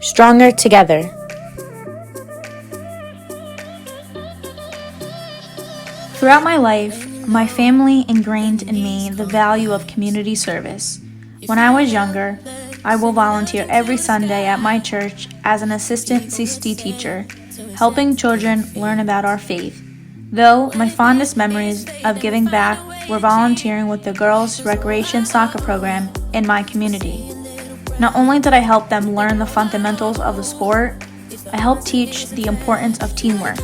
Stronger together. Throughout my life, my family ingrained in me the value of community service. When I was younger, I will volunteer every Sunday at my church as an assistant CCT teacher, helping children learn about our faith. Though my fondest memories of giving back were volunteering with the girls' recreation soccer program in my community. Not only did I help them learn the fundamentals of the sport, I helped teach the importance of teamwork.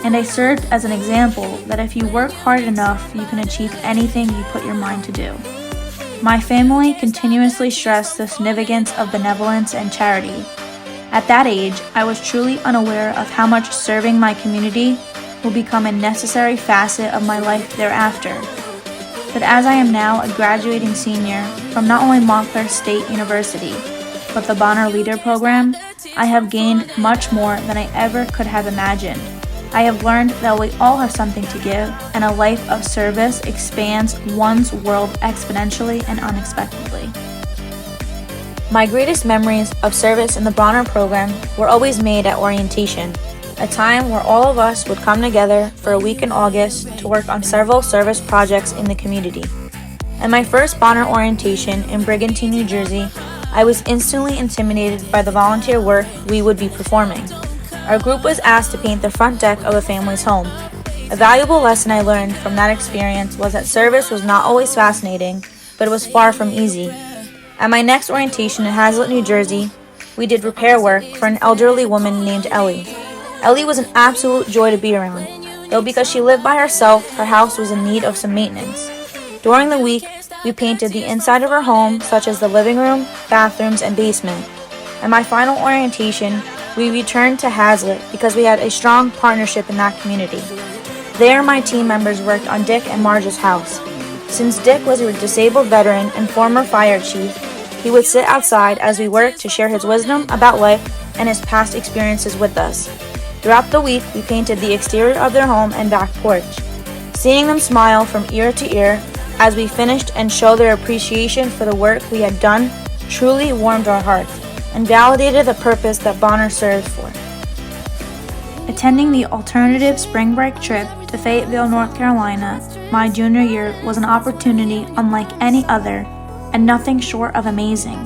And I served as an example that if you work hard enough, you can achieve anything you put your mind to do. My family continuously stressed the significance of benevolence and charity. At that age, I was truly unaware of how much serving my community will become a necessary facet of my life thereafter. But as I am now a graduating senior from not only Montclair State University, but the Bonner Leader Program, I have gained much more than I ever could have imagined. I have learned that we all have something to give, and a life of service expands one's world exponentially and unexpectedly. My greatest memories of service in the Bonner program were always made at orientation, a time where all of us would come together for a week in August to work on several service projects in the community. At my first Bonner orientation in Brigantine, New Jersey, I was instantly intimidated by the volunteer work we would be performing. Our group was asked to paint the front deck of a family's home. A valuable lesson I learned from that experience was that service was not always fascinating, but it was far from easy. At my next orientation in Hazlet, New Jersey, we did repair work for an elderly woman named Ellie. Ellie was an absolute joy to be around, though because she lived by herself, her house was in need of some maintenance. During the week, we painted the inside of her home, such as the living room, bathrooms, and basement. At my final orientation, we returned to Hazlet because we had a strong partnership in that community. There, my team members worked on Dick and Marge's house. Since Dick was a disabled veteran and former fire chief, he would sit outside as we worked to share his wisdom about life and his past experiences with us. Throughout the week, we painted the exterior of their home and back porch. Seeing them smile from ear to ear as we finished and show their appreciation for the work we had done truly warmed our hearts and validated the purpose that Bonner serves for. Attending the alternative spring break trip to Fayetteville, North Carolina, my junior year was an opportunity unlike any other and nothing short of amazing.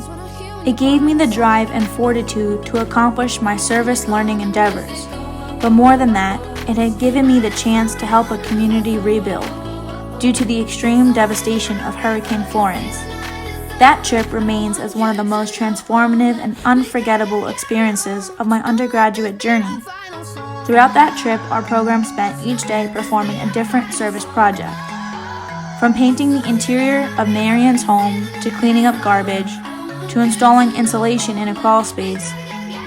It gave me the drive and fortitude to accomplish my service learning endeavors. But more than that, it had given me the chance to help a community rebuild due to the extreme devastation of Hurricane Florence. That trip remains as one of the most transformative and unforgettable experiences of my undergraduate journey. Throughout that trip, our program spent each day performing a different service project. From painting the interior of Marian's home, to cleaning up garbage, to installing insulation in a crawl space,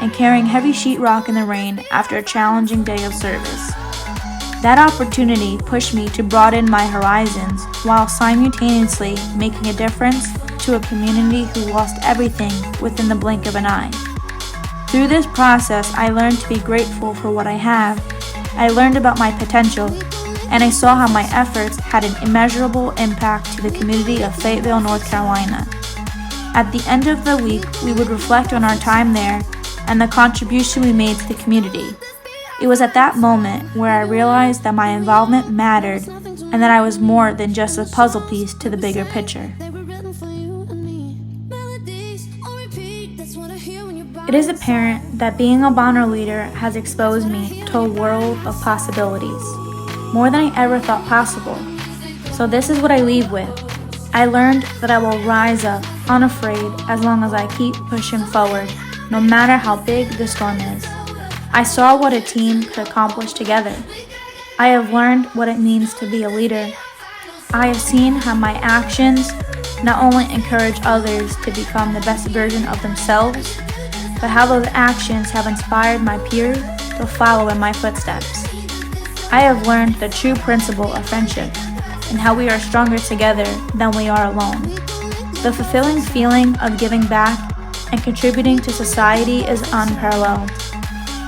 and carrying heavy sheetrock in the rain after a challenging day of service. That opportunity pushed me to broaden my horizons while simultaneously making a difference to a community who lost everything within the blink of an eye. Through this process, I learned to be grateful for what I have. I learned about my potential, and I saw how my efforts had an immeasurable impact to the community of Fayetteville, North Carolina. At the end of the week, we would reflect on our time there and the contribution we made to the community. It was at that moment where I realized that my involvement mattered and that I was more than just a puzzle piece to the bigger picture. It is apparent that being a Bonner leader has exposed me to a world of possibilities, more than I ever thought possible. So this is what I leave with. I learned that I will rise up unafraid as long as I keep pushing forward, no matter how big the storm is. I saw what a team could accomplish together. I have learned what it means to be a leader. I have seen how my actions not only encourage others to become the best version of themselves, but how those actions have inspired my peers to follow in my footsteps. I have learned the true principle of friendship and how we are stronger together than we are alone. The fulfilling feeling of giving back and contributing to society is unparalleled.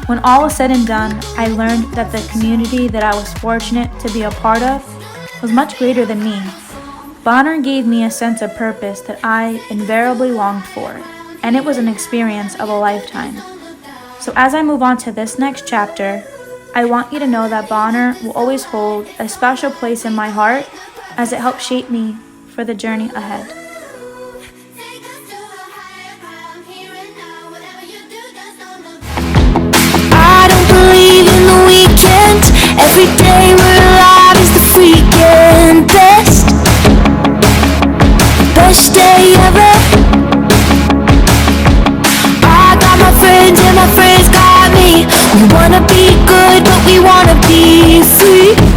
When all is said and done, I learned that the community that I was fortunate to be a part of was much greater than me. Bonner gave me a sense of purpose that I invariably longed for, and it was an experience of a lifetime. So as I move on to this next chapter, I want you to know that Bonner will always hold a special place in my heart as it helped shape me for the journey ahead. I don't believe in the weekend. Every day we're alive is the freaking best day ever. I got my friends and my friends got me. We wanna be good but we wanna be free.